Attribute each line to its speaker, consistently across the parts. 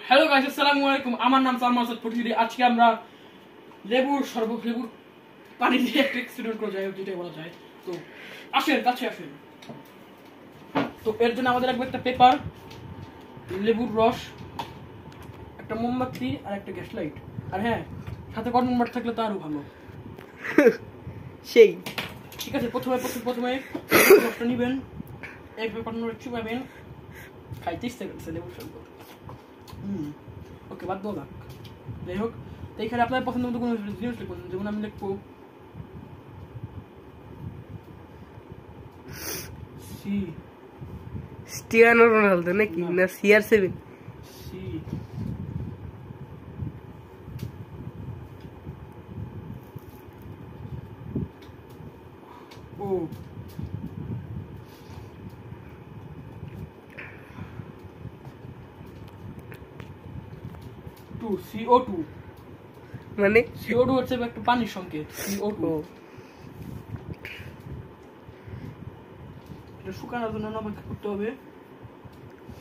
Speaker 1: Hello guys, আসসালামু আলাইকুম। আমার নাম সালমান সাদ ফটিরি। আজকে আমরা লেবুর পানি দিয়ে একটা এক্সপেরিমেন্ট করে যাই, যেটাই বলা যায়। তো আসেন, কাছে আসেন। তো এর জন্য আমাদের লাগবে একটা পেপার, লেবুর রস, একটা মোমবাতি আর একটা গ্যাস লাইট। আর হ্যাঁ, সাথে কটন বাট থাকলে তো আরো ভালো।
Speaker 2: সেই
Speaker 1: ঠিক আছে, প্রথমে রসটা নিবেন, একবার কটন বাট চুপাবেন। খাইতে ইচ্ছে করছে লেবুর শরবত। ওকে, বাদ দাও। যাই হোক, তো এখানে আপনার পছন্দ মতো কোনো জিনিস লিখুন। যেমন আমি লিখবো
Speaker 2: ক্রিস্টিয়ানো রোনালদো নাকি না CR7
Speaker 1: সি ও CO2
Speaker 2: মানে
Speaker 1: CO2 হচ্ছে একটা পানির সংকেত। CO2 এটা শুকানোর জন্য অপেক্ষা করতে হবে।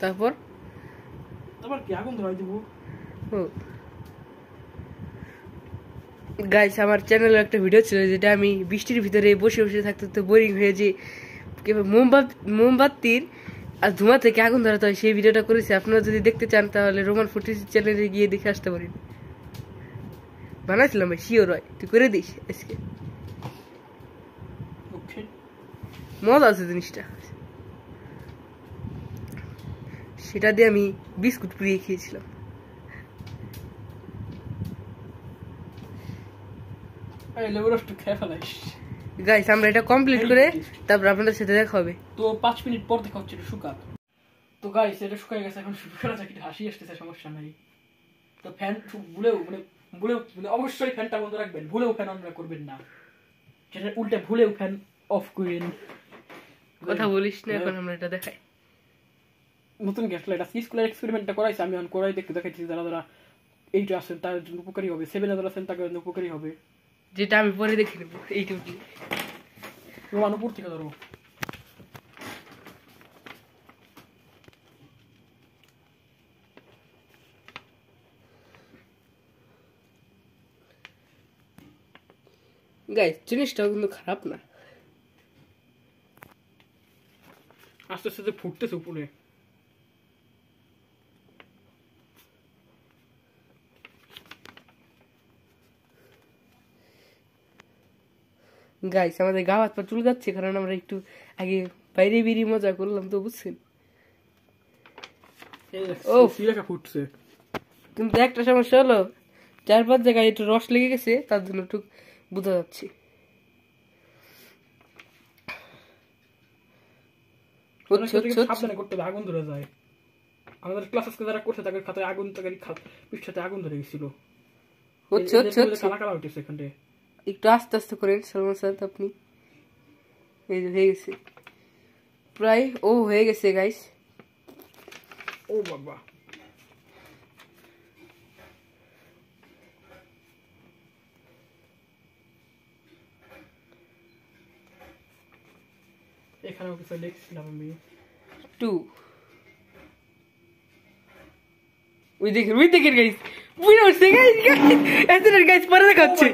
Speaker 2: তারপর
Speaker 1: কি আগুন ধরাই দেবো।
Speaker 2: গাইস, আমার চ্যানেলে একটা ভিডিও ছিল যেটা আমি বৃষ্টির ভিতরে বসে বসে থাকতে তো বোরিং হয়ে যে মোমবাতির আর ধোঁয়া থেকে আগুন ধরাতে হয়, সেই ভিডিওটা করেছি। আপনারা যদি দেখতে চান তাহলে রোমান ফুটেজ চ্যানেলে গিয়ে দেখে আসতে পারেন। বানাইছিলাম ভাই, শিওর হয়, তুই করে দিস আজকে। মজা আছে জিনিসটা, সেটা দিয়ে আমি বিস্কুট পুড়িয়ে খেয়েছিলাম। গাইস, আমরা এটা কমপ্লিট করে তারপর আপনাদের সাথে দেখা হবে।
Speaker 1: তো 5 মিনিট পর দেখা হচ্ছে। এটা শুকাক। তো গাইস, এটা শুকায় গেছে। এখন শুরু করা যাক। এটা হাসি আসতেছে, সমস্যা নাই। তো ফ্যান ভুলেও অবশ্যই ফ্যানটা বন্ধ রাখবেন। ভুলেও ফ্যান অন করবেন না। যেটা উল্টে ভুলেও ফ্যান অফ করেন।
Speaker 2: কথা বলিস না, এখন আমরা এটা দেখাই।
Speaker 1: নতুন গ্যাস লাইট আছে, স্কুলের এক্সপেরিমেন্টটা করাইছে। আমি অন করাই দেখতে দেখাইছি। যারা এইটা আছেন তাদের জন্য উপকারী হবে, 7 যারা আছেন তাদের জন্য উপকারী হবে।
Speaker 2: যেটা আমি পরে দেখে নেবো। এইটুকু
Speaker 1: রোমান উপর থেকে ধরো।
Speaker 2: গাইস, জিনিসটাও কিন্তু খারাপ না।
Speaker 1: আস্তে আস্তে ফুটতেছে উপরে।
Speaker 2: গাইস, আমাদের গা হাত পা চুল যাচ্ছে, কারণ আমরা একটু আগে বাইরে বেরিয়ে মজা করলাম, তো বুঝছেন।
Speaker 1: ও সিলেকা ফুটছে।
Speaker 2: কিন্তু একটা সমস্যা হলো, 4-5 জায়গায় একটু রস লেগে গেছে, তার জন্য একটু বোঝা যাচ্ছে।
Speaker 1: সাবধানে করতে হবে, আগুন ধরে যায়। আমাদের ক্লাস আজকে যারা করছে তাদের খাতায় আগুন, তাদের পৃষ্ঠাতে আগুন ধরে গেছিল। কালা কালা উঠেছে এখানে।
Speaker 2: একটু আস্তে আস্তে করেন সালমান স্যার, আপনি। এই যে হয়ে গেছে প্রায়। হয়ে গেছে গাইস।
Speaker 1: ও বাবা, এখানেও কিছু লিখছিলাম আমি।
Speaker 2: 2 ওই দেখেন গাইস, বুঝতে পারছেন গাইস, পরে দেখা হচ্ছে।